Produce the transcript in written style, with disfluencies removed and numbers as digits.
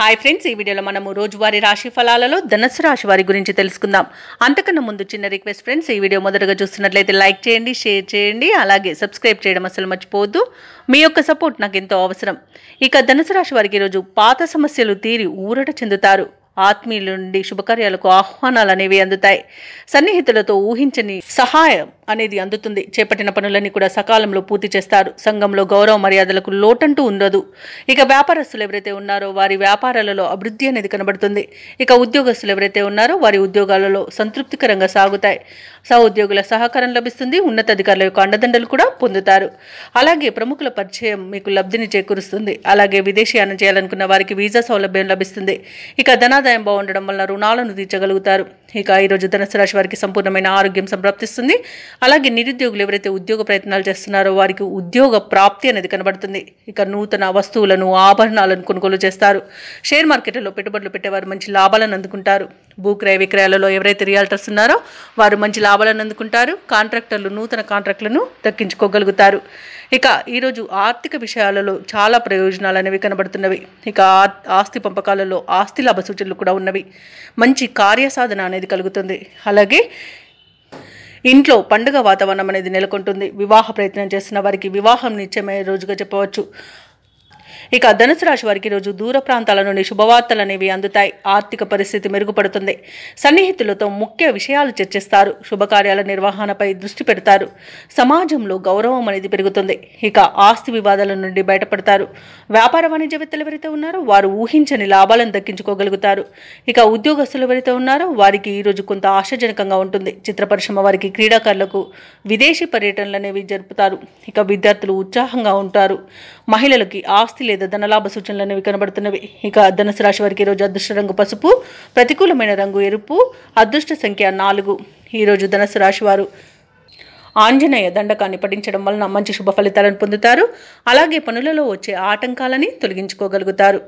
Hi friends, ఈ వీడియోలో మనము రోజువారీ రాశి ఫలాలలో ధనుసు రాశి వారి గురించి తెలుసుకుందాం. అంతకన్నా ముందు చిన్న రిక్వెస్ట్ ఫ్రెండ్స్, ఈ వీడియో మొదటగా చూస్తున్నట్లయితే లైక్ చేయండి, షేర్ చేయండి, అలాగే సబ్స్క్రైబ్ చేయడం అసలు మర్చిపోవద్దు. మీ యొక్క సపోర్ట్ నాకు ఎంతో అవసరం. ఇక ధనుసు రాశి వారికి ఈరోజు పాత సమస్యలు తీరి ఊరట చెందుతారు. ఆత్మీయుల నుండి శుభకార్యాలకు ఆహ్వానాలు అనేవి అందుతాయి. సన్నిహితులతో ఊహించని సహాయం అనేది అందుతుంది. చేపట్టిన పనులన్నీ కూడా సకాలంలో పూర్తి చేస్తారు. సంఘంలో గౌరవ మర్యాదలకు లోటంటూ ఉండదు. ఇక వ్యాపారస్తులు ఎవరైతే ఉన్నారో వారి వ్యాపారాలలో అభివృద్ధి అనేది కనబడుతుంది. ఇక ఉద్యోగస్తులు ఎవరైతే ఉన్నారో వారి ఉద్యోగాలలో సంతృప్తికరంగా సాగుతాయి. సహోద్యోగుల సహకారం లభిస్తుంది. ఉన్నతాధికారుల యొక్క అండదండలు కూడా పొందుతారు. అలాగే ప్రముఖుల పరిచయం మీకు లబ్ధిని చేకూరుస్తుంది. అలాగే విదేశీయానం చేయాలనుకున్న వారికి వీసా సౌలభ్యం లభిస్తుంది. ఇక ధనాదాయం బాగుండడం వల్ల రుణాలను తీర్చగలుగుతారు. ఇక ఈరోజు ధనుసు రాశి వారికి సంపూర్ణమైన ఆరోగ్యం సంప్రాప్తిస్తుంది. అలాగే నిరుద్యోగులు ఎవరైతే ఉద్యోగ ప్రయత్నాలు చేస్తున్నారో వారికి ఉద్యోగ ప్రాప్తి అనేది కనబడుతుంది. ఇక నూతన వస్తువులను ఆభరణాలను కొనుగోలు చేస్తారు. షేర్ మార్కెట్లో పెట్టుబడులు పెట్టేవారు మంచి లాభాలను అందుకుంటారు. భూక్రయ విక్రయాలలో ఎవరైతే రియాల్టర్స్ ఉన్నారో వారు మంచి లాభాలను అందుకుంటారు. కాంట్రాక్టర్లు నూతన కాంట్రాక్టులను దక్కించుకోగలుగుతారు. ఇక ఈరోజు ఆర్థిక విషయాలలో చాలా ప్రయోజనాలు అనేవి కనబడుతున్నవి. ఇక ఆస్తి పంపకాలలో ఆస్తి లాభ సూచనలు కూడా ఉన్నవి. మంచి కార్యసాధన అనేది కలుగుతుంది. అలాగే ఇంట్లో పండుగ వాతావరణం అనేది నెలకొంటుంది. వివాహ ప్రయత్నం చేస్తున్న వారికి వివాహం నిశ్చయమయ్యే రోజుగా చెప్పవచ్చు. ఇక ధనుసు రాశి వారికి రోజు దూర ప్రాంతాల నుండి శుభవార్తలు అనేవి అందుతాయి. ఆర్థిక పరిస్థితి మెరుగుపడుతుంది. సన్నిహితులతో ముఖ్య విషయాలు చర్చిస్తారు. శుభకార్యాల నిర్వహణపై దృష్టి పెడతారు. సమాజంలో గౌరవం అనేది పెరుగుతుంది. ఇక ఆస్తి వివాదాల నుండి బయటపడతారు. వ్యాపార వాణిజ్యవేత్తలు ఎవరైతే ఉన్నారో వారు ఊహించని లాభాలను దక్కించుకోగలుగుతారు. ఇక ఉద్యోగస్తులు ఎవరైతే ఉన్నారో వారికి ఈరోజు కొంత ఆశాజనకంగా ఉంటుంది. చిత్ర పరిశ్రమ వారికి క్రీడాకారులకు విదేశీ పర్యటనలు అనేవి జరుపుతారు. ఇక విద్యార్థులు ఉత్సాహంగా ఉంటారు. మహిళలకి ఆస్తి లేదా ధనలాభ సూచనలు అనేవి కనబడుతున్నవి. ఇక ధనుసు రాశి వారికి ఈరోజు అదృష్ట రంగు పసుపు, ప్రతికూలమైన రంగు ఎరుపు, అదృష్ట సంఖ్య 4. ఈరోజు ధనుసు రాశి వారు ఆంజనేయ దండకాన్ని పఠించడం వలన మంచి శుభ ఫలితాలను పొందుతారు. అలాగే పనులలో వచ్చే ఆటంకాలని తొలగించుకోగలుగుతారు.